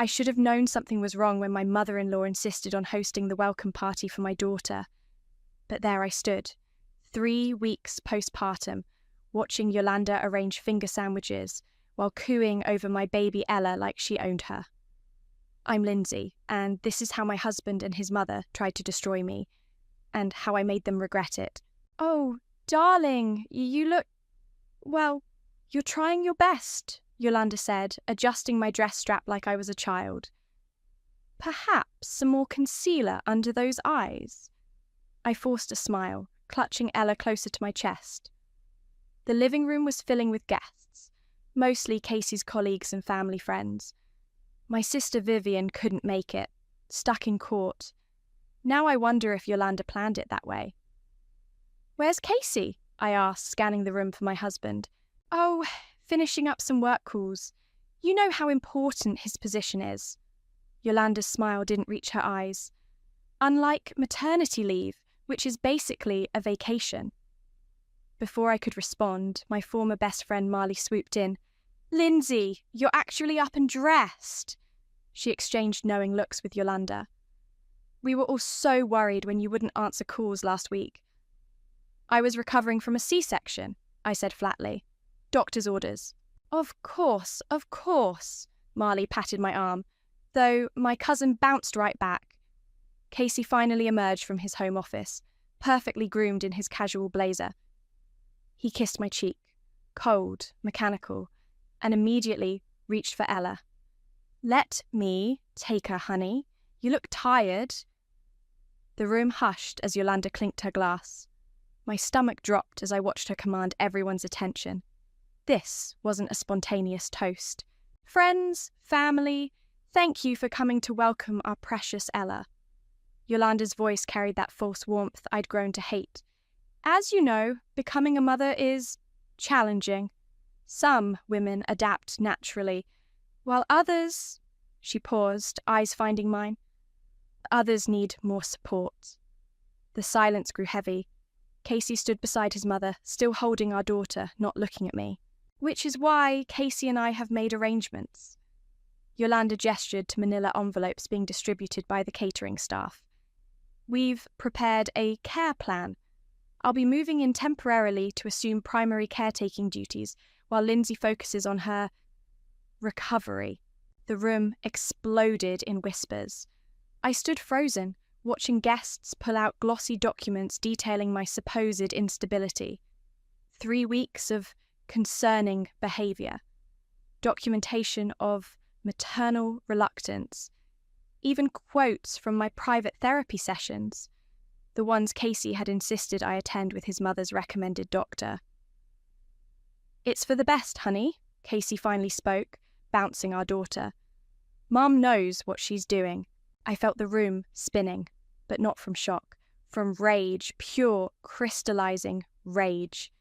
I should have known something was wrong when my mother-in-law insisted on hosting the welcome party for my daughter. But there I stood, 3 weeks postpartum, watching Yolanda arrange finger sandwiches while cooing over my baby Ella like she owned her. I'm Lindsay, and this is how my husband and his mother tried to destroy me, and how I made them regret it. Oh, darling, you look... well, you're trying your best, Yolanda said, adjusting my dress strap like I was a child. Perhaps some more concealer under those eyes. I forced a smile, clutching Ella closer to my chest. The living room was filling with guests, mostly Casey's colleagues and family friends. My sister Vivian couldn't make it, stuck in court. Now I wonder if Yolanda planned it that way. "Where's Casey?" I asked, scanning the room for my husband. "Oh, finishing up some work calls. You know how important his position is." Yolanda's smile didn't reach her eyes. "Unlike maternity leave, which is basically a vacation." Before I could respond, my former best friend Marley swooped in. "Lindsay, you're actually up and dressed." She exchanged knowing looks with Yolanda. "We were all so worried when you wouldn't answer calls last week." "I was recovering from a C-section," I said flatly. "Doctor's orders." Of course, Marley patted my arm, though my cousin bounced right back. Casey finally emerged from his home office, perfectly groomed in his casual blazer. He kissed my cheek, cold, mechanical, and immediately reached for Ella. "Let me take her, honey. You look tired." The room hushed as Yolanda clinked her glass. My stomach dropped as I watched her command everyone's attention. This wasn't a spontaneous toast. "Friends, family, thank you for coming to welcome our precious Ella." Yolanda's voice carried that false warmth I'd grown to hate. "As you know, becoming a mother is challenging. Some women adapt naturally, while others..." She paused, eyes finding mine. "Others need more support." The silence grew heavy. Casey stood beside his mother, still holding our daughter, not looking at me. "Which is why Casey and I have made arrangements." Yolanda gestured to manila envelopes being distributed by the catering staff. "We've prepared a care plan. I'll be moving in temporarily to assume primary caretaking duties while Lindsay focuses on her recovery." The room exploded in whispers. I stood frozen, watching guests pull out glossy documents detailing my supposed instability. 3 weeks of concerning behaviour, documentation of maternal reluctance, even quotes from my private therapy sessions, the ones Casey had insisted I attend with his mother's recommended doctor. "It's for the best, honey," Casey finally spoke, bouncing our daughter. "Mum knows what she's doing." I felt the room spinning, but not from shock, from rage, pure, crystallizing rage.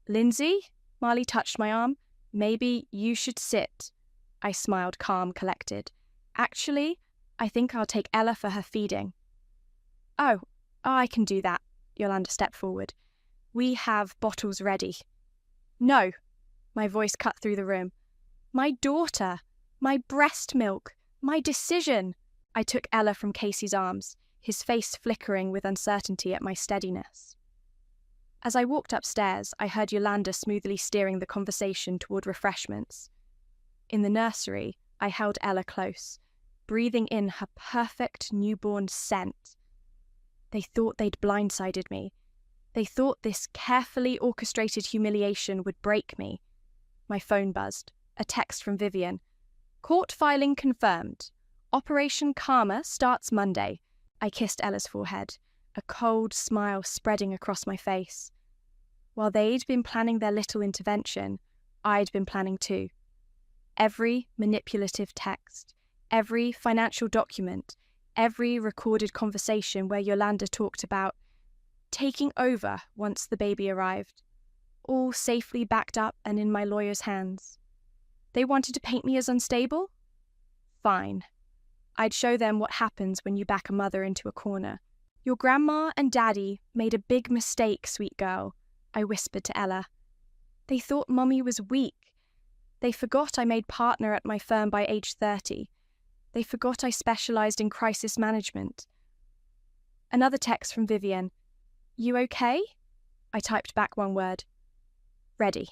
"Lindsay?" Marley touched my arm. "Maybe you should sit." I smiled, calm, collected. "Actually, I think I'll take Ella for her feeding." Oh, I can do that," Yolanda stepped forward. "We have bottles ready." "No," my voice cut through the room. "My daughter, my breast milk, my decision." I took Ella from Casey's arms, his face flickering with uncertainty at my steadiness. As I walked upstairs, I heard Yolanda smoothly steering the conversation toward refreshments. In the nursery, I held Ella close, breathing in her perfect newborn scent. They thought they'd blindsided me. They thought this carefully orchestrated humiliation would break me. My phone buzzed. A text from Vivian. "Court filing confirmed. Operation Karma starts Monday." I kissed Ella's forehead, a cold smile spreading across my face. While they'd been planning their little intervention, I'd been planning too. Every manipulative text, every financial document, every recorded conversation where Yolanda talked about taking over once the baby arrived, all safely backed up and in my lawyer's hands. They wanted to paint me as unstable? Fine. I'd show them what happens when you back a mother into a corner. "Your grandma and daddy made a big mistake, sweet girl," I whispered to Ella. "They thought Mommy was weak. They forgot I made partner at my firm by age 30, They forgot I specialised in crisis management. Another text from Vivian. You okay? I typed back one word. Ready.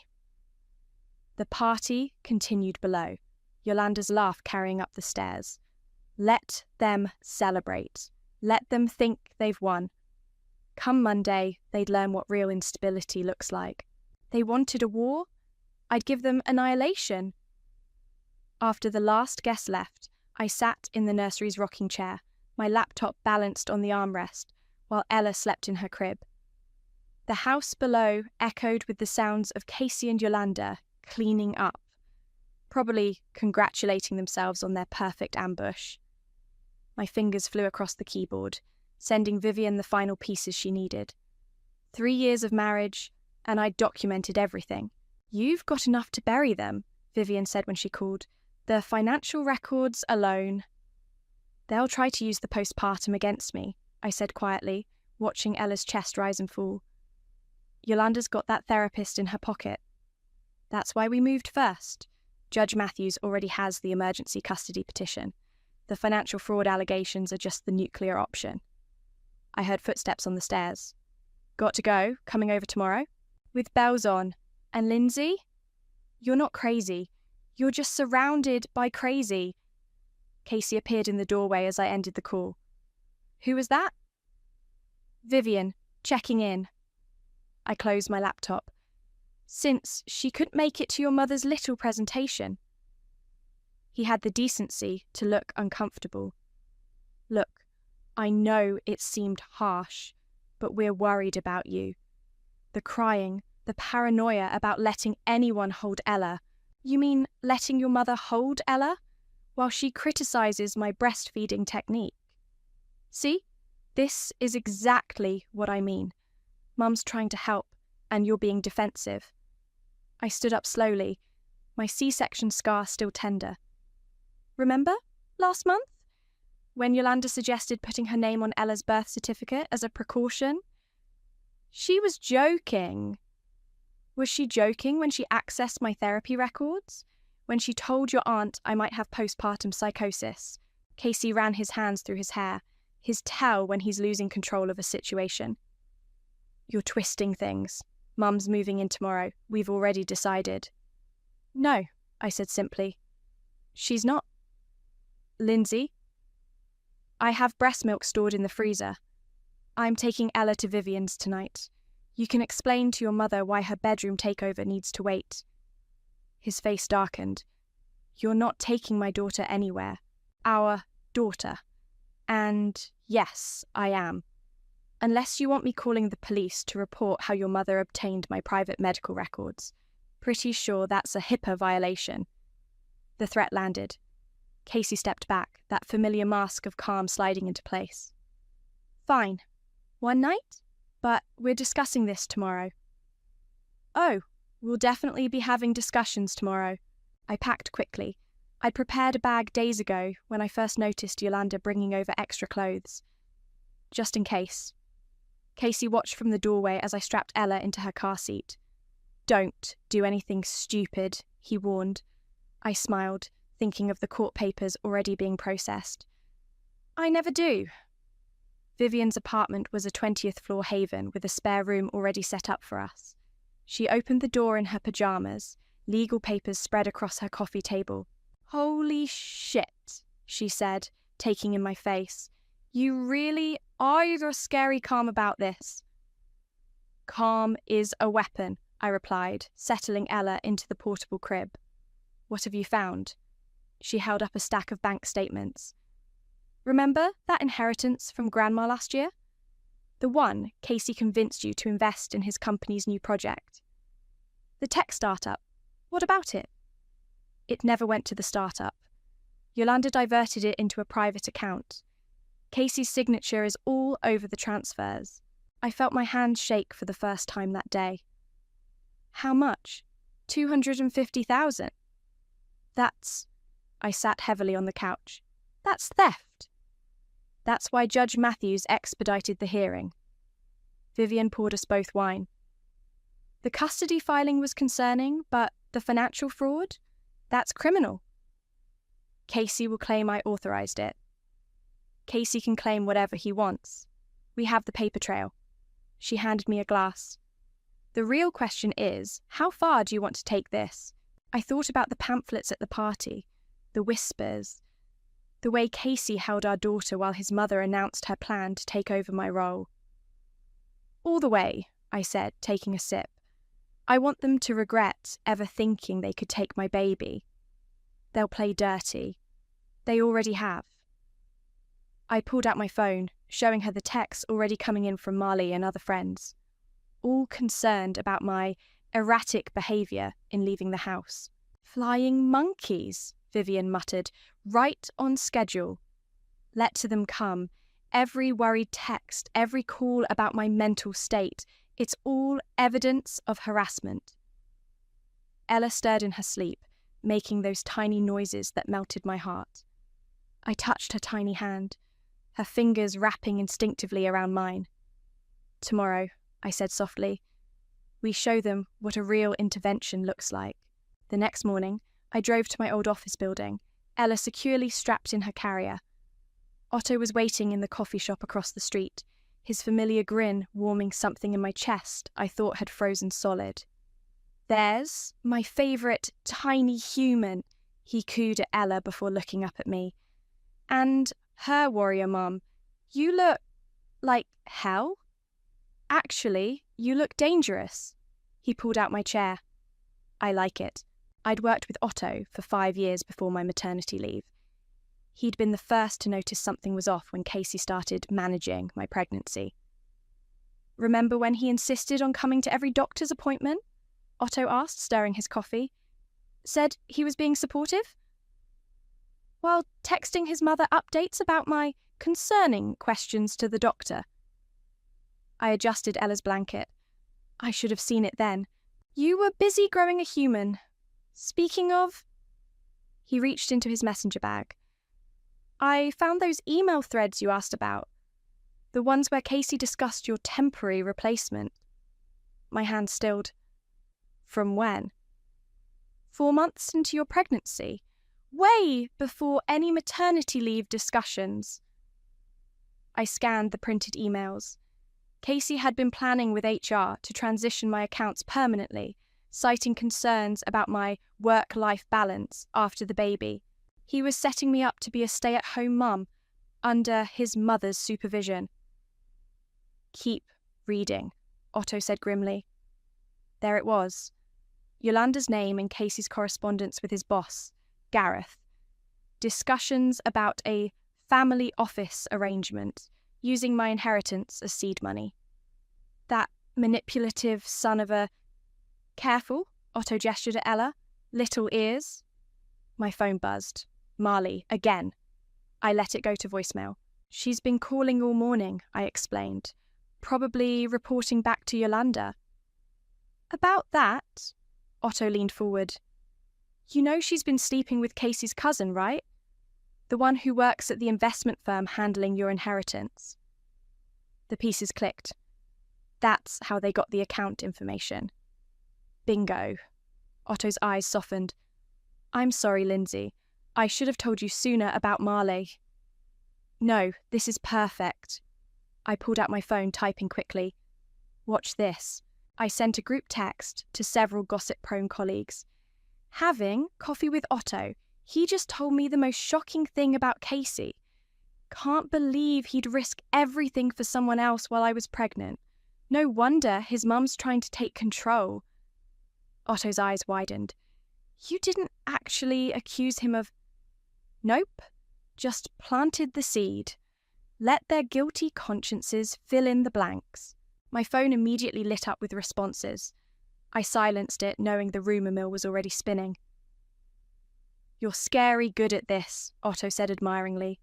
The party continued below, Yolanda's laugh carrying up the stairs. Let them celebrate. Let them think they've won. Come Monday, they'd learn what real instability looks like. They wanted a war? I'd give them annihilation. After the last guest left, I sat in the nursery's rocking chair, my laptop balanced on the armrest, while Ella slept in her crib. The house below echoed with the sounds of Casey and Yolanda cleaning up, probably congratulating themselves on their perfect ambush. My fingers flew across the keyboard, sending Vivian the final pieces she needed. 3 years of marriage, and I'd documented everything. You've got enough to bury them, Vivian said when she called. The financial records alone. They'll try to use the postpartum against me, I said quietly, watching Ella's chest rise and fall. Yolanda's got that therapist in her pocket. That's why we moved first. Judge Matthews already has the emergency custody petition. The financial fraud allegations are just the nuclear option. I heard footsteps on the stairs. Got to go, coming over tomorrow? With bells on. And Lindsay? You're not crazy. You're just surrounded by crazy. Casey appeared in the doorway as I ended the call. Who was that? Vivian, checking in. I closed my laptop. Since she couldn't make it to your mother's little presentation. He had the decency to look uncomfortable. Look, I know it seemed harsh, but we're worried about you. The crying, the paranoia about letting anyone hold Ella. You mean letting your mother hold Ella? While she criticises my breastfeeding technique. See? This is exactly what I mean. Mum's trying to help, and you're being defensive. I stood up slowly, my C-section scar still tender. Remember? Last month? When Yolanda suggested putting her name on Ella's birth certificate as a precaution? She was joking. Was she joking when she accessed my therapy records? When she told your aunt I might have postpartum psychosis? Casey ran his hands through his hair, his tell when he's losing control of a situation. You're twisting things. Mum's moving in tomorrow. We've already decided. No, I said simply. She's not. Lindsay? I have breast milk stored in the freezer. I'm taking Ella to Vivian's tonight. You can explain to your mother why her bedroom takeover needs to wait. His face darkened. You're not taking my daughter anywhere. Our daughter. And yes, I am. Unless you want me calling the police to report how your mother obtained my private medical records. Pretty sure that's a HIPAA violation. The threat landed. Casey stepped back, that familiar mask of calm sliding into place. Fine. One night? But we're discussing this tomorrow. Oh, we'll definitely be having discussions tomorrow. I packed quickly. I'd prepared a bag days ago when I first noticed Yolanda bringing over extra clothes. Just in case. Casey watched from the doorway as I strapped Ella into her car seat. Don't do anything stupid, he warned. I smiled, thinking of the court papers already being processed. I never do. Vivian's apartment was a 20th floor haven with a spare room already set up for us. She opened the door in her pajamas, legal papers spread across her coffee table. Holy shit, she said, taking in my face. You really are you scary calm about this? Calm is a weapon, I replied, settling Ella into the portable crib. What have you found? She held up a stack of bank statements. Remember that inheritance from Grandma last year? The one Casey convinced you to invest in his company's new project. The tech startup. What about it? It never went to the startup. Yolanda diverted it into a private account. Casey's signature is all over the transfers. I felt my hands shake for the first time that day. How much? 250,000. That's... I sat heavily on the couch. That's theft. That's why Judge Matthews expedited the hearing. Vivian poured us both wine. The custody filing was concerning, but the financial fraud? That's criminal. Casey will claim I authorized it. Casey can claim whatever he wants. We have the paper trail. She handed me a glass. The real question is, how far do you want to take this? I thought about the pamphlets at the party, the whispers, the way Casey held our daughter while his mother announced her plan to take over my role. All the way, I said, taking a sip. I want them to regret ever thinking they could take my baby. They'll play dirty. They already have. I pulled out my phone, showing her the texts already coming in from Marley and other friends, all concerned about my erratic behaviour in leaving the house. Flying monkeys, Vivian muttered, right on schedule. Let to them come. Every worried text, every call about my mental state, it's all evidence of harassment. Ella stirred in her sleep, making those tiny noises that melted my heart. I touched her tiny hand, her fingers wrapping instinctively around mine. Tomorrow, I said softly, we show them what a real intervention looks like. The next morning, I drove to my old office building, Ella securely strapped in her carrier. Otto was waiting in the coffee shop across the street, his familiar grin warming something in my chest I thought had frozen solid. There's my favourite tiny human, he cooed at Ella before looking up at me. And her warrior mum, you look like hell? Actually, you look dangerous. He pulled out my chair. I like it. I'd worked with Otto for 5 years before my maternity leave. He'd been the first to notice something was off when Casey started managing my pregnancy. Remember when he insisted on coming to every doctor's appointment? Otto asked, stirring his coffee. Said he was being supportive? While texting his mother updates about my concerning questions to the doctor. I adjusted Ella's blanket. I should have seen it then. You were busy growing a human. Speaking of... He reached into his messenger bag. I found those email threads you asked about. The ones where Casey discussed your temporary replacement. My hand stilled. From when? 4 months into your pregnancy. Way before any maternity leave discussions. I scanned the printed emails. Casey had been planning with HR to transition my accounts permanently, citing concerns about my work-life balance after the baby. He was setting me up to be a stay-at-home mum under his mother's supervision. Keep reading, Otto said grimly. There it was. Yolanda's name in Casey's correspondence with his boss, Gareth. Discussions about a family office arrangement, using my inheritance as seed money. That manipulative son of a... Careful, Otto gestured at Ella. Little ears. My phone buzzed. Marley, again. I let it go to voicemail. She's been calling all morning, I explained. Probably reporting back to Yolanda. About that, Otto leaned forward. You know she's been sleeping with Casey's cousin, right? The one who works at the investment firm handling your inheritance. The pieces clicked. That's how they got the account information. Bingo. Otto's eyes softened. I'm sorry, Lindsay. I should have told you sooner about Marley. No, this is perfect. I pulled out my phone, typing quickly. Watch this. I sent a group text to several gossip-prone colleagues. Having coffee with Otto, he just told me the most shocking thing about Casey. Can't believe he'd risk everything for someone else while I was pregnant. No wonder his mum's trying to take control. Otto's eyes widened. You didn't actually accuse him of... Nope. Just planted the seed. Let their guilty consciences fill in the blanks. My phone immediately lit up with responses. I silenced it, knowing the rumour mill was already spinning. You're scary good at this, Otto said admiringly.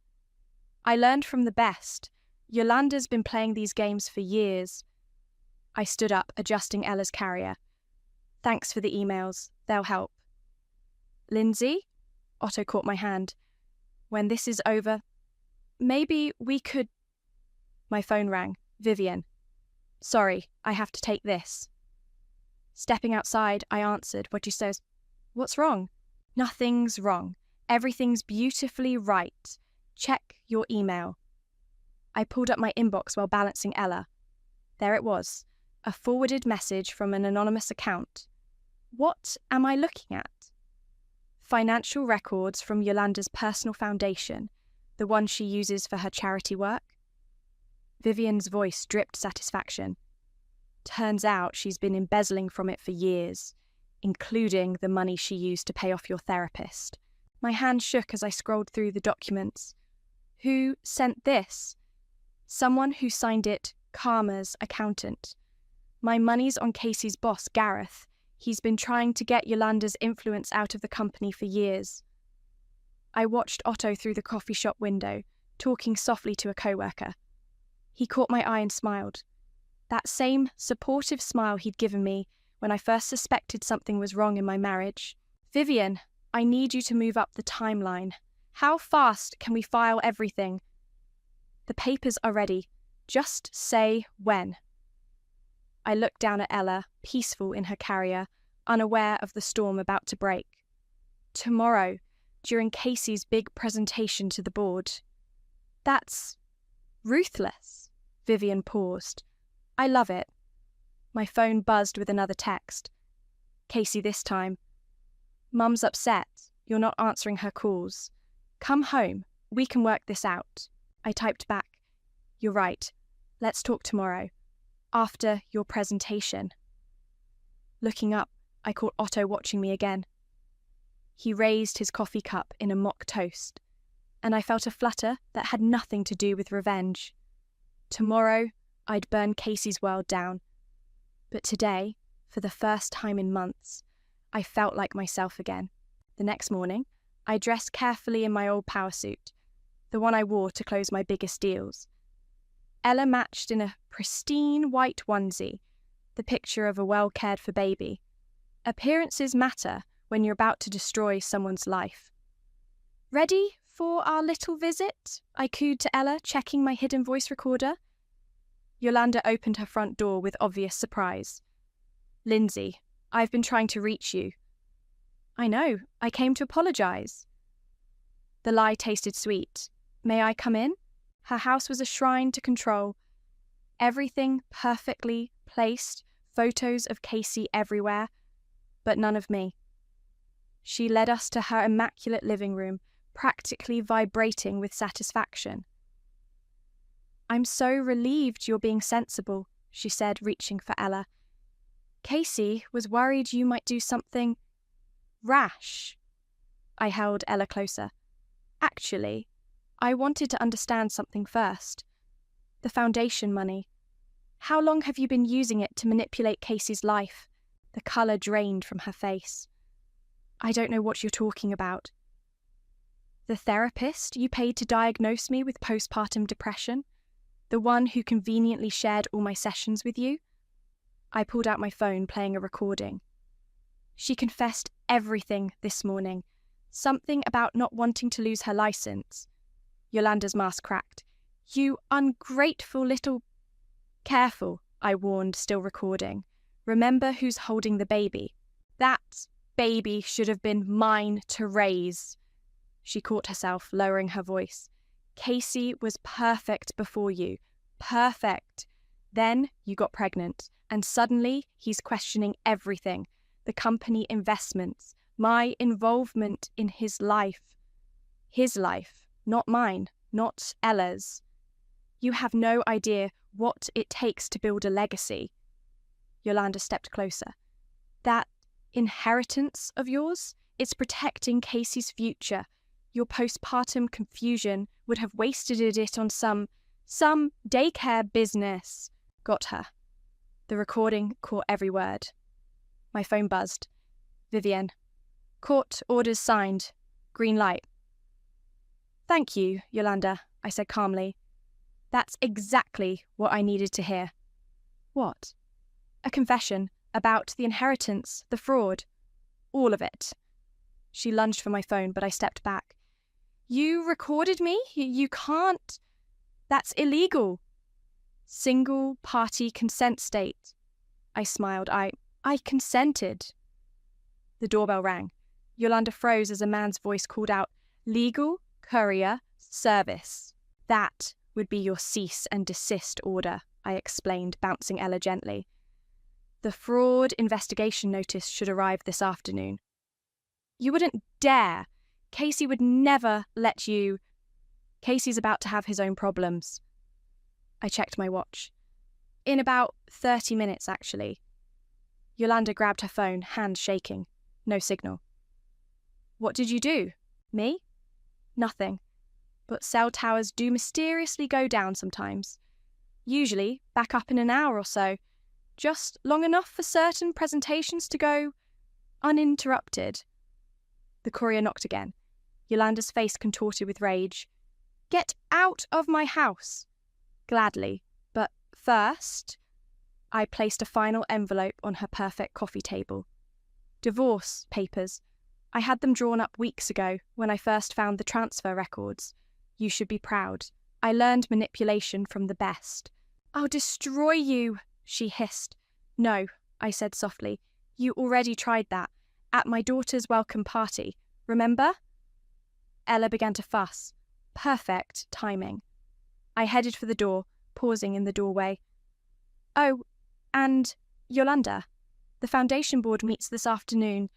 I learned from the best. Yolanda's been playing these games for years. I stood up, adjusting Ella's carrier. Thanks for the emails. They'll help. Lindsay? Otto caught my hand. When this is over, maybe we could... My phone rang. Vivian. Sorry, I have to take this. Stepping outside, I answered what she says. What's wrong? Nothing's wrong. Everything's beautifully right. Check your email. I pulled up my inbox while balancing Ella. There it was, a forwarded message from an anonymous account. What am I looking at? Financial records from Yolanda's personal foundation, the one she uses for her charity work. Vivian's voice dripped satisfaction. Turns out she's been embezzling from it for years, including the money she used to pay off your therapist. My hand shook as I scrolled through the documents. Who sent this? Someone who signed it Karma's accountant. My money's on Casey's boss, Gareth. He's been trying to get Yolanda's influence out of the company for years. I watched Otto through the coffee shop window, talking softly to a coworker. He caught my eye and smiled. That same supportive smile he'd given me when I first suspected something was wrong in my marriage. Vivian, I need you to move up the timeline. How fast can we file everything? The papers are ready. Just say when. I looked down at Ella, peaceful in her carrier, unaware of the storm about to break. Tomorrow, during Casey's big presentation to the board. That's ruthless. Vivian paused. I love it. My phone buzzed with another text. Casey this time. Mum's upset. You're not answering her calls. Come home. We can work this out. I typed back. You're right. Let's talk tomorrow. After your presentation. Looking up, I caught Otto watching me again. He raised his coffee cup in a mock toast, and I felt a flutter that had nothing to do with revenge. Tomorrow, I'd burn Casey's world down. But today, for the first time in months, I felt like myself again. The next morning, I dressed carefully in my old power suit, the one I wore to close my biggest deals. Ella matched in a pristine white onesie, the picture of a well-cared-for baby. Appearances matter when you're about to destroy someone's life. Ready for our little visit? I cooed to Ella, checking my hidden voice recorder. Yolanda opened her front door with obvious surprise. Lindsay, I've been trying to reach you. I know, I came to apologise. The lie tasted sweet. May I come in? Her house was a shrine to control. Everything perfectly placed, photos of Casey everywhere, but none of me. She led us to her immaculate living room, practically vibrating with satisfaction. I'm so relieved you're being sensible, she said, reaching for Ella. Casey was worried you might do something rash. I held Ella closer. Actually, I wanted to understand something first. The foundation money. How long have you been using it to manipulate Casey's life? The colour drained from her face. I don't know what you're talking about. The therapist you paid to diagnose me with postpartum depression? The one who conveniently shared all my sessions with you? I pulled out my phone, playing a recording. She confessed everything this morning. Something about not wanting to lose her licence. Yolanda's mask cracked. You ungrateful little... Careful, I warned, still recording. Remember who's holding the baby. That baby should have been mine to raise. She caught herself, lowering her voice. Casey was perfect before you. Perfect. Then you got pregnant, and suddenly he's questioning everything. The company investments, my involvement in his life. His life, not mine, not Ella's. You have no idea what it takes to build a legacy. Yolanda stepped closer. That inheritance of yours, it's protecting Casey's future. Your postpartum confusion would have wasted it on some daycare business. Got her. The recording caught every word. My phone buzzed. Vivian. Court orders signed. Green light. Thank you, Yolanda, I said calmly. That's exactly what I needed to hear. What? A confession about the inheritance, the fraud. All of it. She lunged for my phone, but I stepped back. You recorded me? You can't. That's illegal. Single-party consent state. I smiled. I consented. The doorbell rang. Yolanda froze as a man's voice called out, Legal courier service. That would be your cease and desist order, I explained, bouncing Ella gently. The fraud investigation notice should arrive this afternoon. You wouldn't dare. Casey would never let you. Casey's about to have his own problems. I checked my watch. In about 30 minutes, actually. Yolanda grabbed her phone, hand shaking. No signal. What did you do? Me? Nothing. But cell towers do mysteriously go down sometimes. Usually back up in an hour or so. Just long enough for certain presentations to go uninterrupted. The courier knocked again. Yolanda's face contorted with rage. Get out of my house! Gladly, but first, I placed a final envelope on her perfect coffee table. Divorce papers. I had them drawn up weeks ago when I first found the transfer records. You should be proud. I learned manipulation from the best. I'll destroy you, she hissed. No, I said softly. You already tried that. At my daughter's welcome party. Remember? Ella began to fuss. Perfect timing. I headed for the door, pausing in the doorway. Oh, and Yolanda. The foundation board meets this afternoon.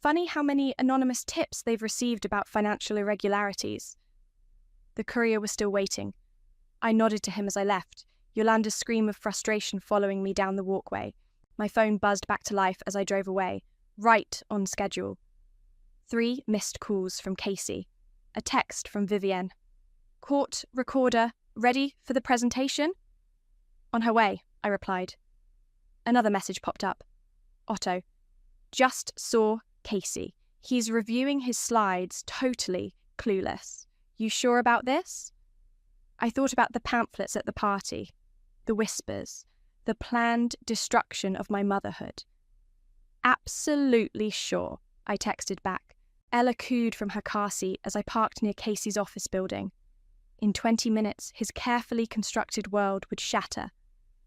Funny how many anonymous tips they've received about financial irregularities. The courier was still waiting. I nodded to him as I left, Yolanda's scream of frustration following me down the walkway. My phone buzzed back to life as I drove away, right on schedule. 3 missed calls from Casey. A text from Vivienne. Court recorder ready for the presentation? On her way, I replied. Another message popped up. Otto. Just saw Casey. He's reviewing his slides, totally clueless. You sure about this? I thought about the pamphlets at the party, the whispers, the planned destruction of my motherhood. Absolutely sure, I texted back. Ella cooed from her car seat as I parked near Casey's office building. In 20 minutes, his carefully constructed world would shatter.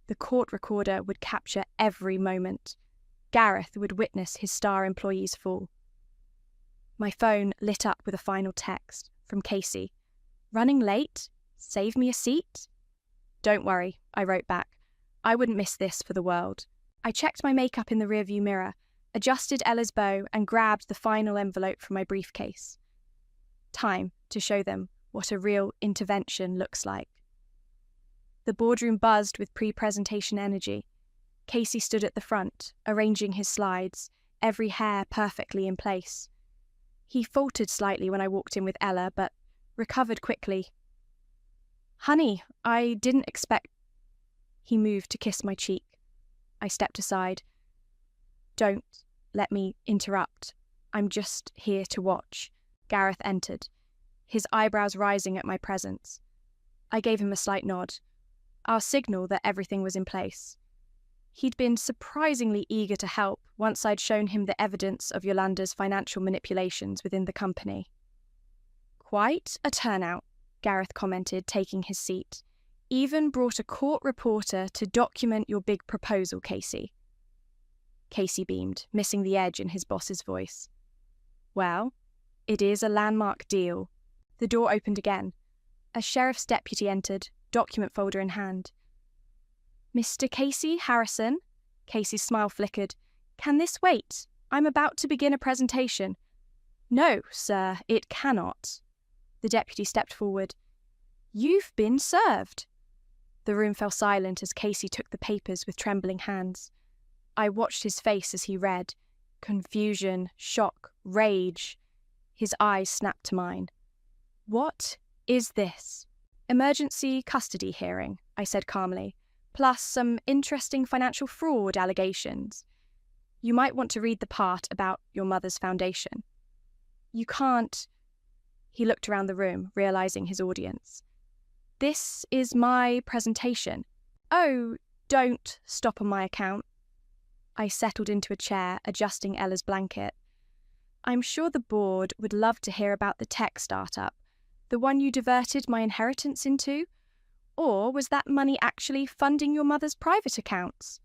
The court recorder would capture every moment. Gareth would witness his star employee's fall. My phone lit up with a final text from Casey. Running late? Save me a seat? Don't worry, I wrote back. I wouldn't miss this for the world. I checked my makeup in the rearview mirror, adjusted Ella's bow, and grabbed the final envelope from my briefcase. Time to show them what a real intervention looks like. The boardroom buzzed with pre-presentation energy. Casey stood at the front, arranging his slides, every hair perfectly in place. He faltered slightly when I walked in with Ella, but recovered quickly. Honey, I didn't expect... He moved to kiss my cheek. I stepped aside. Don't let me interrupt. I'm just here to watch. Gareth entered, his eyebrows rising at my presence. I gave him a slight nod, our signal that everything was in place. He'd been surprisingly eager to help once I'd shown him the evidence of Yolanda's financial manipulations within the company. Quite a turnout, Gareth commented, taking his seat. Even brought a court reporter to document your big proposal, Casey. Casey beamed, missing the edge in his boss's voice. Well, it is a landmark deal. The door opened again. A sheriff's deputy entered, document folder in hand. Mr. Casey Harrison? Casey's smile flickered. Can this wait? I'm about to begin a presentation. No, sir, it cannot. The deputy stepped forward. You've been served. The room fell silent as Casey took the papers with trembling hands. I watched his face as he read. Confusion, shock, rage. His eyes snapped to mine. What is this? Emergency custody hearing, I said calmly, plus some interesting financial fraud allegations. You might want to read the part about your mother's foundation. You can't... He looked around the room, realizing his audience. This is my presentation. Oh, don't stop on my account. I settled into a chair, adjusting Ella's blanket. I'm sure the board would love to hear about the tech startup, the one you diverted my inheritance into. Or was that money actually funding your mother's private accounts?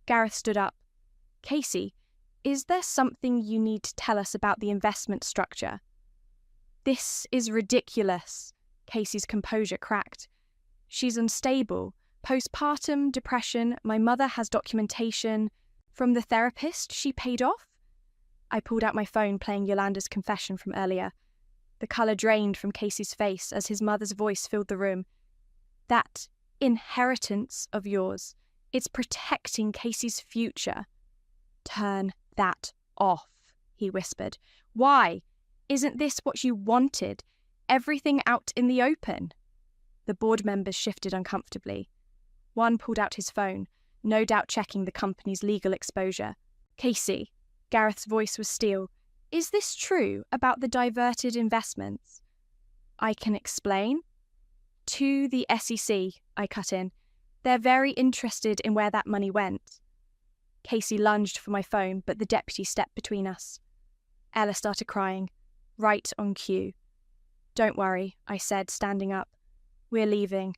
Gareth stood up. Casey, is there something you need to tell us about the investment structure? This is ridiculous. Casey's composure cracked. She's unstable. Postpartum depression. My mother has documentation from the therapist she paid off. I pulled out my phone, playing Yolanda's confession from earlier. The colour drained from Casey's face as his mother's voice filled the room. That inheritance of yours, it's protecting Casey's future. Turn that off, he whispered. Why? Isn't this what you wanted? Everything out in the open? The board members shifted uncomfortably. One pulled out his phone, no doubt checking the company's legal exposure. Casey, Gareth's voice was steel. Is this true about the diverted investments? I can explain. To the SEC, I cut in. They're very interested in where that money went. Casey lunged for my phone, but the deputy stepped between us. Ella started crying, right on cue. Don't worry, I said, standing up. We're leaving.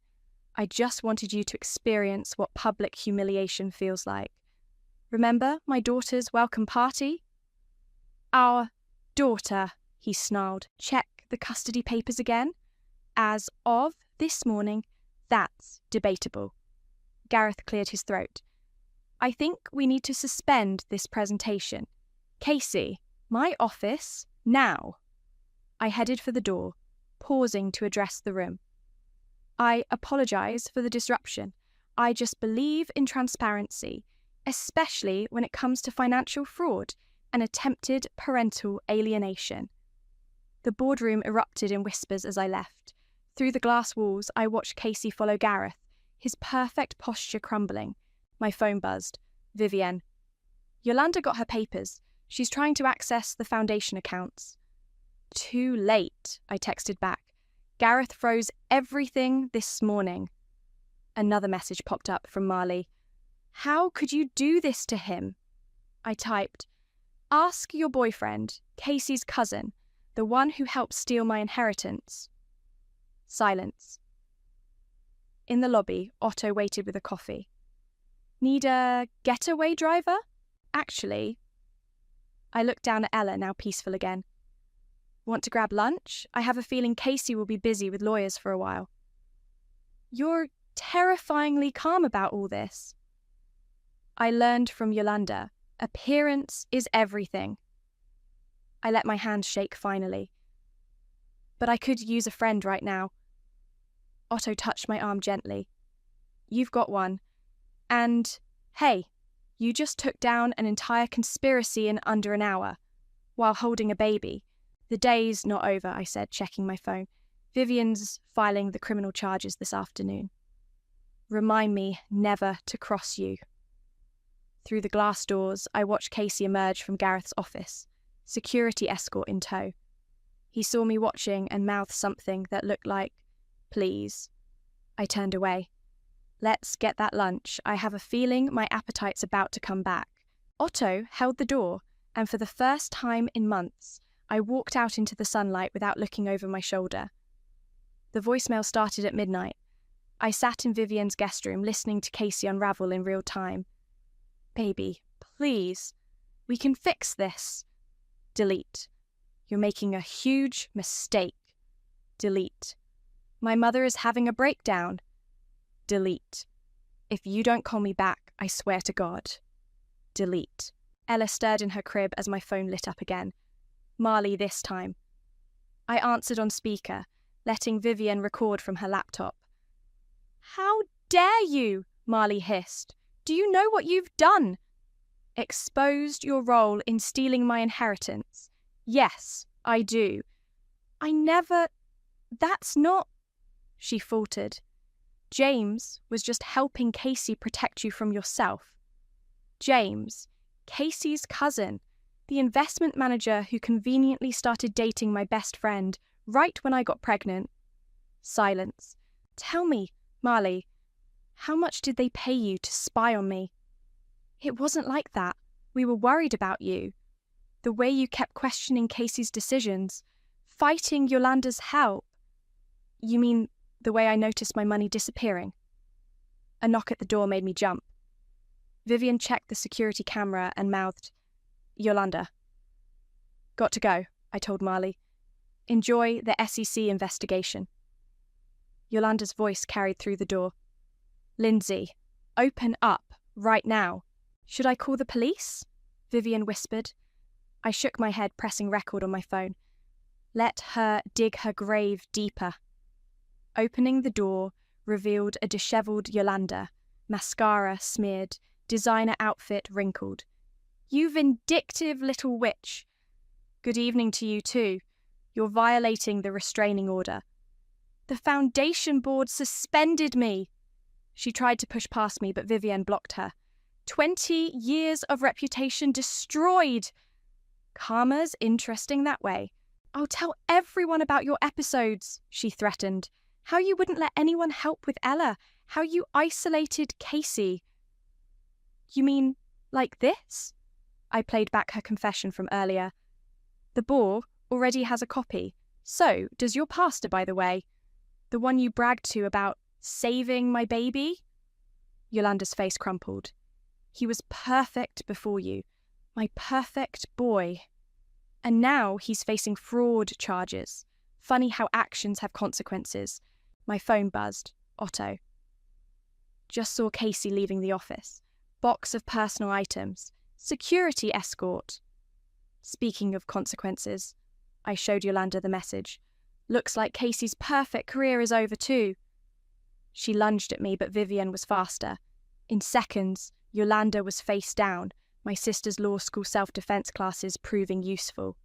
I just wanted you to experience what public humiliation feels like. Remember my daughter's welcome party? Our daughter, he snarled. Check the custody papers again. As of this morning, that's debatable. Gareth cleared his throat. I think we need to suspend this presentation. Casey, my office, now. I headed for the door, pausing to address the room. I apologise for the disruption. I just believe in transparency, especially when it comes to financial fraud and attempted parental alienation. The boardroom erupted in whispers as I left. Through the glass walls, I watched Casey follow Gareth, his perfect posture crumbling. My phone buzzed. Vivienne. Yolanda got her papers. She's trying to access the foundation accounts. Too late, I texted back. Gareth froze everything this morning. Another message popped up from Marley. How could you do this to him? I typed, ask your boyfriend, Casey's cousin, the one who helped steal my inheritance. Silence. In the lobby, Otto waited with a coffee. Need a getaway driver? Actually. I looked down at Ella, now peaceful again. Want to grab lunch? I have a feeling Casey will be busy with lawyers for a while. You're terrifyingly calm about all this. I learned from Yolanda. Appearance is everything. I let my hand shake finally. But I could use a friend right now. Otto touched my arm gently. You've got one. And, hey, you just took down an entire conspiracy in under an hour, while holding a baby. The day's not over, I said, checking my phone. Vivian's filing the criminal charges this afternoon. Remind me never to cross you. Through the glass doors, I watched Casey emerge from Gareth's office, security escort in tow. He saw me watching and mouthed something that looked like, please. I turned away. Let's get that lunch. I have a feeling my appetite's about to come back. Otto held the door, and for the first time in months, I walked out into the sunlight without looking over my shoulder. The voicemail started at midnight. I sat in Vivian's guest room listening to Casey unravel in real time. Baby, please. We can fix this. Delete. You're making a huge mistake. Delete. My mother is having a breakdown. Delete. If you don't call me back, I swear to God. Delete. Ella stirred in her crib as my phone lit up again. Marley this time. I answered on speaker, letting Vivian record from her laptop. How dare you? Marley hissed. Do you know what you've done? Exposed your role in stealing my inheritance. Yes, I do. I never... That's not... She faltered. James was just helping Casey protect you from yourself. James, Casey's cousin, the investment manager who conveniently started dating my best friend right when I got pregnant. Silence. Tell me, Marley, how much did they pay you to spy on me? It wasn't like that. We were worried about you. The way you kept questioning Casey's decisions, fighting Yolanda's help. You mean the way I noticed my money disappearing? A knock at the door made me jump. Vivian checked the security camera and mouthed, Yolanda. Got to go, I told Marley. Enjoy the SEC investigation. Yolanda's voice carried through the door. Lindsay, open up, right now. Should I call the police? Vivian whispered. I shook my head, pressing record on my phone. Let her dig her grave deeper. Opening the door revealed a dishevelled Yolanda, mascara smeared, designer outfit wrinkled. You vindictive little witch. Good evening to you too. You're violating the restraining order. The foundation board suspended me. She tried to push past me, but Vivienne blocked her. 20 years of reputation destroyed. Karma's interesting that way. I'll tell everyone about your episodes, she threatened. How you wouldn't let anyone help with Ella. How you isolated Casey. You mean like this? I played back her confession from earlier. The boar already has a copy. So does your pastor, by the way. The one you bragged to about saving my baby? Yolanda's face crumpled. He was perfect before you. My perfect boy. And now he's facing fraud charges. Funny how actions have consequences. My phone buzzed. Otto. Just saw Casey leaving the office. Box of personal items. Security escort. Speaking of consequences, I showed Yolanda the message. Looks like Casey's perfect career is over too. She lunged at me, but Vivienne was faster. In seconds, Yolanda was face down, my sister's law school self-defense classes proving useful.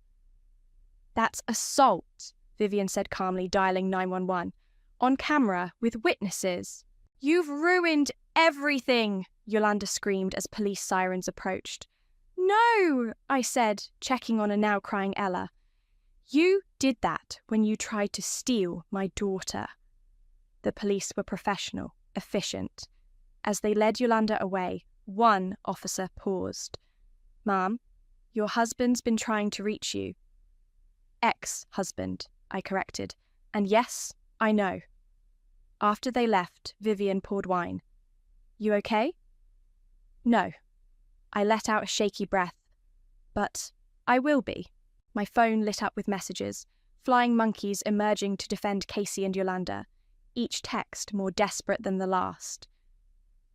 That's assault, Vivienne said calmly, dialing 911. On camera, with witnesses. You've ruined everything, Yolanda screamed as police sirens approached. No, I said, checking on a now crying Ella. You did that when you tried to steal my daughter. The police were professional, efficient. As they led Yolanda away, one officer paused. Ma'am, your husband's been trying to reach you. Ex-husband, I corrected. And yes, I know. After they left, Vivienne poured wine. You okay? No. I let out a shaky breath. But I will be. My phone lit up with messages, flying monkeys emerging to defend Casey and Yolanda, each text more desperate than the last.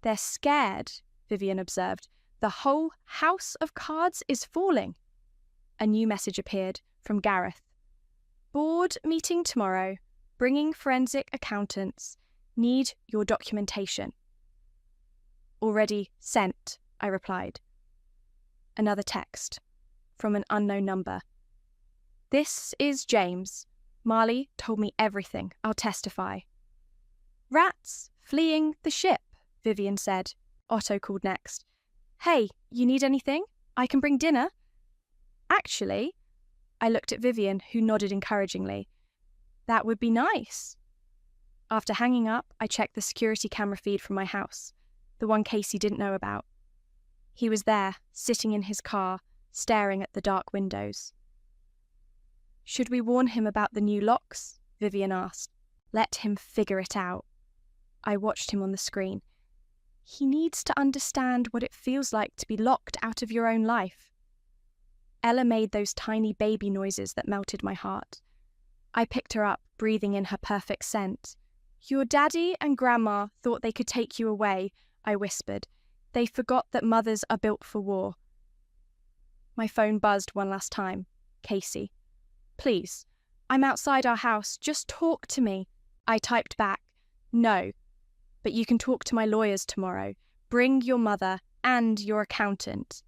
They're scared, Vivienne observed. The whole house of cards is falling. A new message appeared from Gareth. Board meeting tomorrow. Bringing forensic accountants. Need your documentation. Already sent, I replied. Another text from an unknown number. This is James. Marley told me everything. I'll testify. Rats fleeing the ship, Vivienne said. Otto called next. Hey, you need anything? I can bring dinner. Actually, I looked at Vivienne, who nodded encouragingly. That would be nice. After hanging up, I checked the security camera feed from my house, the one Casey didn't know about. He was there, sitting in his car, staring at the dark windows. Should we warn him about the new locks? Vivienne asked. Let him figure it out. I watched him on the screen. He needs to understand what it feels like to be locked out of your own life. Ella made those tiny baby noises that melted my heart. I picked her up, breathing in her perfect scent. Your daddy and grandma thought they could take you away, I whispered. They forgot that mothers are built for war. My phone buzzed one last time. Casey. Please, I'm outside our house. Just talk to me. I typed back. No, but you can talk to my lawyers tomorrow. Bring your mother and your accountant.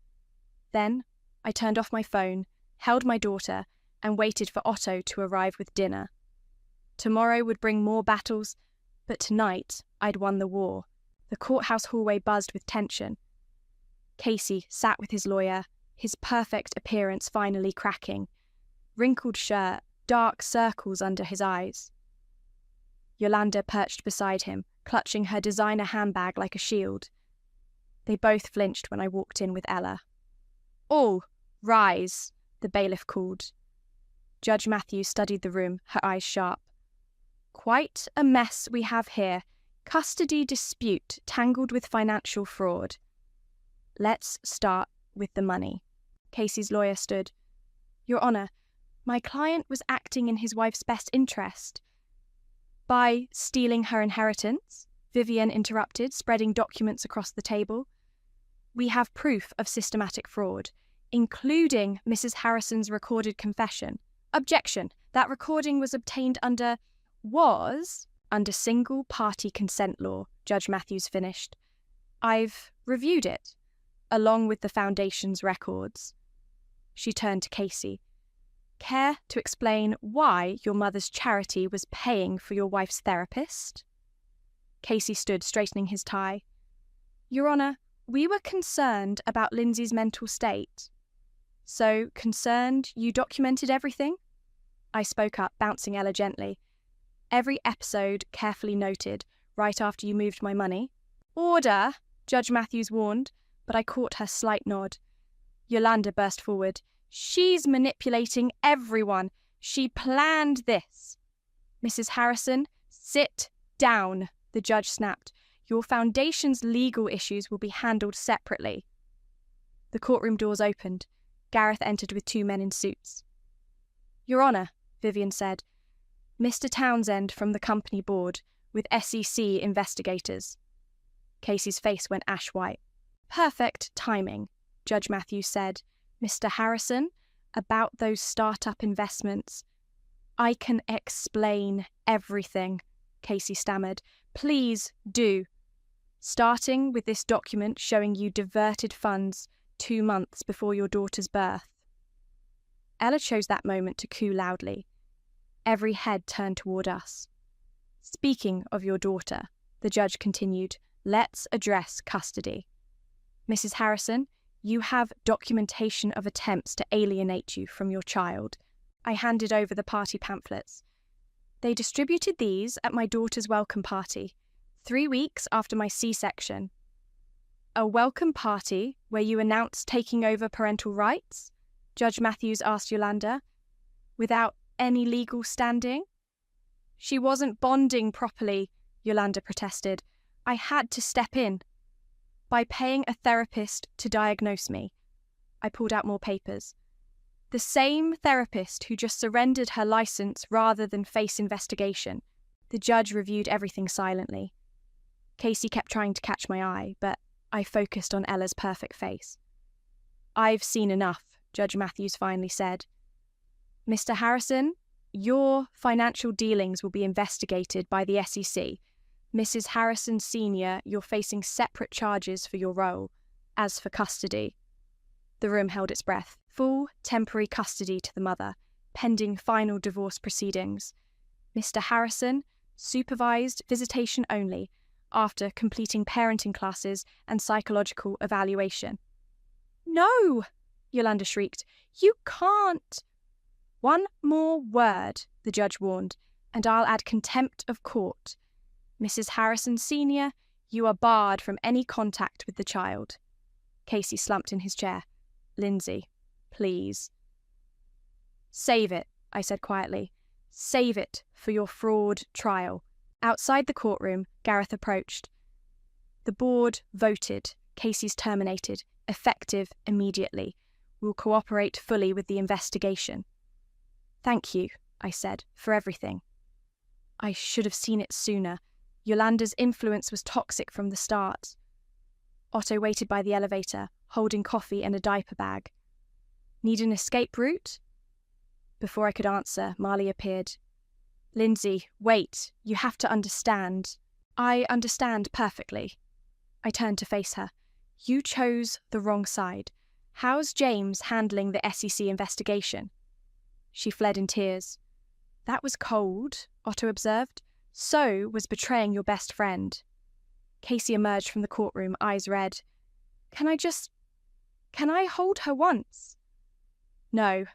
Then I turned off my phone, held my daughter, and waited for Otto to arrive with dinner. Tomorrow would bring more battles, but tonight I'd won the war. The courthouse hallway buzzed with tension. Casey sat with his lawyer, his perfect appearance finally cracking. Wrinkled shirt, dark circles under his eyes. Yolanda perched beside him, clutching her designer handbag like a shield. They both flinched when I walked in with Ella. All rise, the bailiff called. Judge Matthews studied the room, her eyes sharp. Quite a mess we have here. Custody dispute tangled with financial fraud. Let's start with the money. Casey's lawyer stood. Your Honour, My client was acting in his wife's best interest. By stealing her inheritance, Vivian interrupted, spreading documents across the table. We have proof of systematic fraud, including Mrs. Harrison's recorded confession. Objection. That recording was obtained under single-party consent law, Judge Matthews finished. I've reviewed it, along with the Foundation's records. She turned to Casey. Care to explain why your mother's charity was paying for your wife's therapist? Casey stood, straightening his tie. Your Honour, we were concerned about Lindsay's mental state. So concerned you documented everything? I spoke up, bouncing Ella gently. Every episode carefully noted, right after you moved my money. Order, Judge Matthews warned, but I caught her slight nod. Yolanda burst forward. She's manipulating everyone. She planned this. Mrs. Harrison, sit down, the judge snapped. Your Foundation's legal issues will be handled separately. The courtroom doors opened. Gareth entered with 2 men in suits. Your Honour, Vivian said. Mr. Townsend from the company board, with SEC investigators. Casey's face went ash white. Perfect timing, Judge Matthews said. Mr. Harrison, about those startup investments. I can explain everything, Casey stammered. Please do. Starting with this document showing you diverted funds 2 months before your daughter's birth. Ella chose that moment to coo loudly. Every head turned toward us. Speaking of your daughter, the judge continued, let's address custody. Mrs. Harrison, you have documentation of attempts to alienate you from your child. I handed over the party pamphlets. They distributed these at my daughter's welcome party, 3 weeks after my C-section. A welcome party where you announced taking over parental rights? Judge Matthews asked Yolanda. Without any legal standing? She wasn't bonding properly, Yolanda protested. I had to step in. By paying a therapist to diagnose me. I pulled out more papers. The same therapist who just surrendered her license rather than face investigation. The judge reviewed everything silently. Casey kept trying to catch my eye, but I focused on Ella's perfect face. I've seen enough, Judge Matthews finally said. Mr. Harrison, your financial dealings will be investigated by the SEC. Mrs. Harrison Sr., you're facing separate charges for your role. As for custody. The room held its breath. Full temporary custody to the mother, pending final divorce proceedings. Mr. Harrison, supervised visitation only, after completing parenting classes and psychological evaluation. No, Yolanda shrieked. You can't. One more word, the judge warned, and I'll add contempt of court. Mrs. Harrison Sr., you are barred from any contact with the child. Casey slumped in his chair. Lindsay, please. Save it, I said quietly. Save it for your fraud trial. Outside the courtroom, Gareth approached. The board voted. Casey's terminated, effective immediately. We'll cooperate fully with the investigation. Thank you, I said, for everything. I should have seen it sooner. Yolanda's influence was toxic from the start. Otto waited by the elevator, holding coffee and a diaper bag. Need an escape route? Before I could answer, Marley appeared. Lindsay, wait, you have to understand. I understand perfectly. I turned to face her. You chose the wrong side. How's James handling the SEC investigation? She fled in tears. That was cold, Otto observed. So was betraying your best friend. Casey emerged from the courtroom, eyes red. Can I hold her once? No.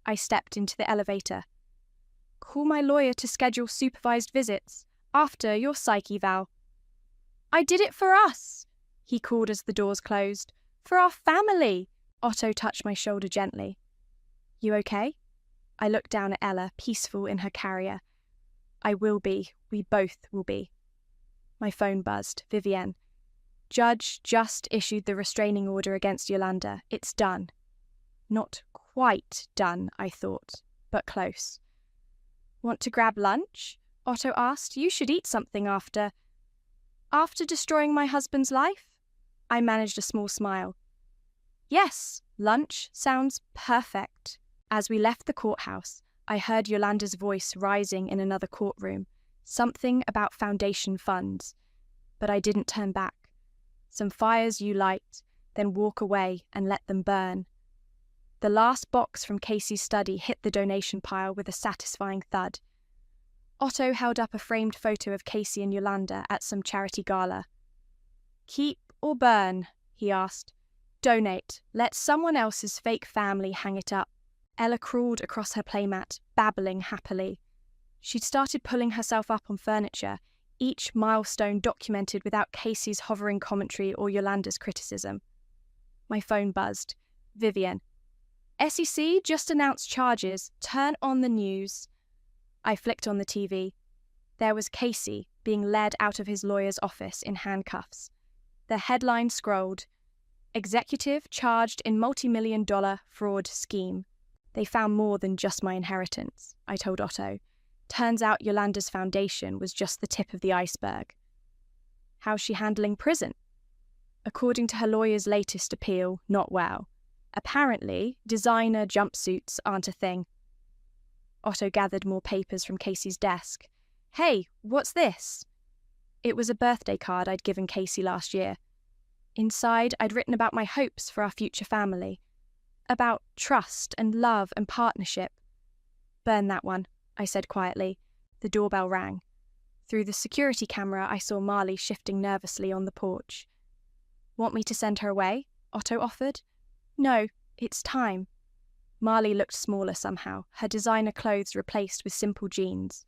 I stepped into the elevator. Call my lawyer to schedule supervised visits after your psych eval. I did it for us, he called as the doors closed. For our family. Otto touched my shoulder gently. You okay? I looked down at Ella, peaceful in her carrier. I will be. We both will be. My phone buzzed. Vivienne. Judge just issued the restraining order against Yolanda. It's done. Not quite done, I thought. but close. Want to grab lunch? Otto asked. You should eat something after. After destroying my husband's life? I managed a small smile. Yes, lunch sounds perfect. As we left the courthouse, I heard Yolanda's voice rising in another courtroom, something about foundation funds. But I didn't turn back. Some fires you light, then walk away and let them burn. The last box from Casey's study hit the donation pile with a satisfying thud. Otto held up a framed photo of Casey and Yolanda at some charity gala. Keep or burn? He asked. Donate. Let someone else's fake family hang it up. Ella crawled across her playmat, babbling happily. She'd started pulling herself up on furniture, each milestone documented without Casey's hovering commentary or Yolanda's criticism. My phone buzzed. Vivian. SEC just announced charges. Turn on the news. I flicked on the TV. There was Casey being led out of his lawyer's office in handcuffs. The headline scrolled, Executive charged in multi-million-dollar fraud scheme. They found more than just my inheritance, I told Otto. Turns out Yolanda's foundation was just the tip of the iceberg. How's she handling prison? According to her lawyer's latest appeal, not well. Apparently, designer jumpsuits aren't a thing. Otto gathered more papers from Casey's desk. Hey, what's this? It was a birthday card I'd given Casey last year. Inside, I'd written about my hopes for our future family. About trust and love and partnership. Burn that one, I said quietly. The doorbell rang. Through the security camera, I saw Marley shifting nervously on the porch. Want me to send her away? Otto offered. No, it's time. Marley looked smaller somehow, her designer clothes replaced with simple jeans.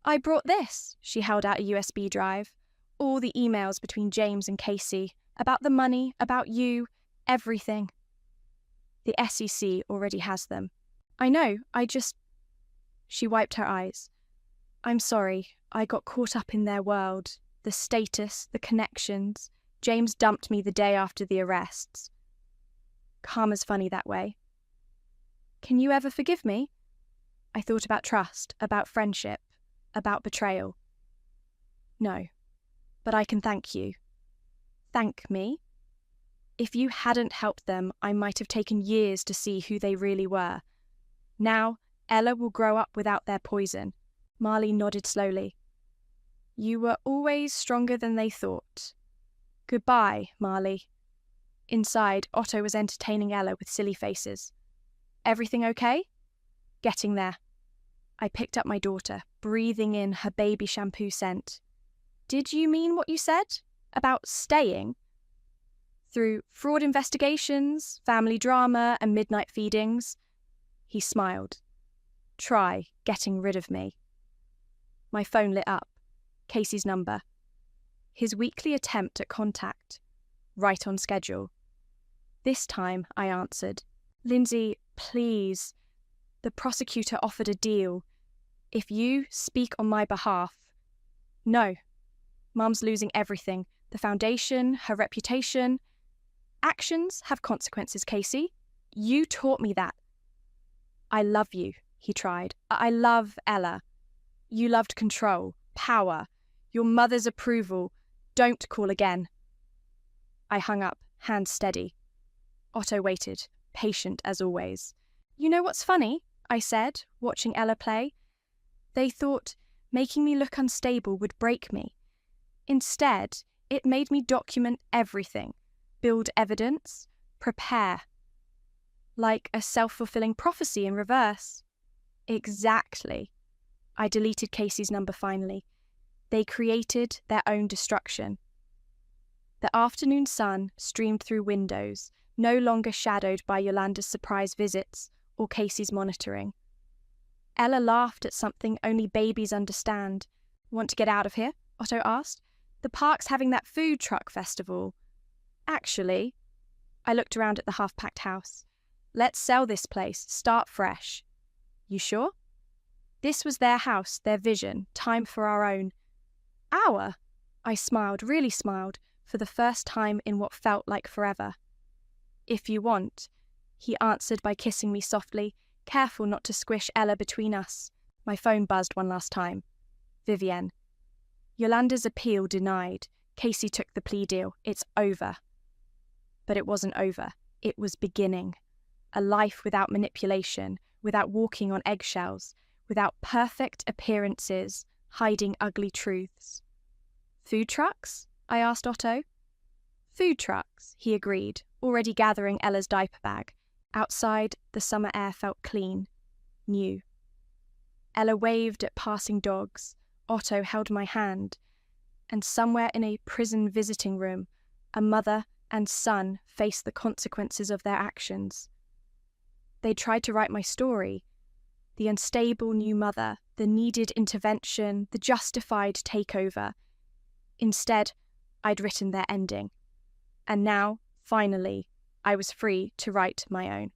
I brought this. She held out a USB drive. All the emails between James and Casey, about the money, about you, everything. The SEC already has them. I know, She wiped her eyes. I'm sorry, I got caught up in their world. The status, the connections. James dumped me the day after the arrests. Karma's funny that way. Can you ever forgive me? I thought about trust, about friendship, about betrayal. No, but I can thank you. Thank me? If you hadn't helped them, I might have taken years to see who they really were. Now, Ella will grow up without their poison. Marley nodded slowly. You were always stronger than they thought. Goodbye, Marley. Inside, Otto was entertaining Ella with silly faces. Everything okay? Getting there. I picked up my daughter, breathing in her baby shampoo scent. Did you mean what you said? About staying? Through fraud investigations, family drama, and midnight feedings? He smiled. Try getting rid of me. My phone lit up. Casey's number. His weekly attempt at contact. Right on schedule. This time, I answered. Lindsay, please. The prosecutor offered a deal. If you speak on my behalf. No. Mum's losing everything. The foundation, her reputation. Actions have consequences, Casey. You taught me that. I love you, he tried. I love Ella. You loved control, power, your mother's approval. Don't call again. I hung up, hands steady. Otto waited, patient as always. You know what's funny? I said, watching Ella play. They thought making me look unstable would break me. Instead, it made me document everything, build evidence, prepare. Like a self-fulfilling prophecy in reverse. Exactly. I deleted Casey's number finally. They created their own destruction. The afternoon sun streamed through windows, no longer shadowed by Yolanda's surprise visits or Casey's monitoring. Ella laughed at something only babies understand. Want to get out of here? Otto asked. The park's having that food truck festival. Actually, I looked around at the half-packed house. Let's sell this place, start fresh. You sure? This was their house, their vision, time for our own. Our? I smiled, really smiled, for the first time in what felt like forever. If you want, he answered by kissing me softly. careful not to squish Ella between us. My phone buzzed one last time. Vivienne. Yolanda's appeal denied. Casey took the plea deal. It's over. But it wasn't over. It was beginning. A life without manipulation, without walking on eggshells, without perfect appearances, hiding ugly truths. Food trucks? I asked Otto. Food trucks, he agreed, already gathering Ella's diaper bag. Outside, the summer air felt clean, new. Ella waved at passing dogs. Otto held my hand. And somewhere in a prison visiting room, a mother and son faced the consequences of their actions. They tried to write my story. The unstable new mother, the needed intervention, the justified takeover. Instead, I'd written their ending. And now, finally, I was free to write my own.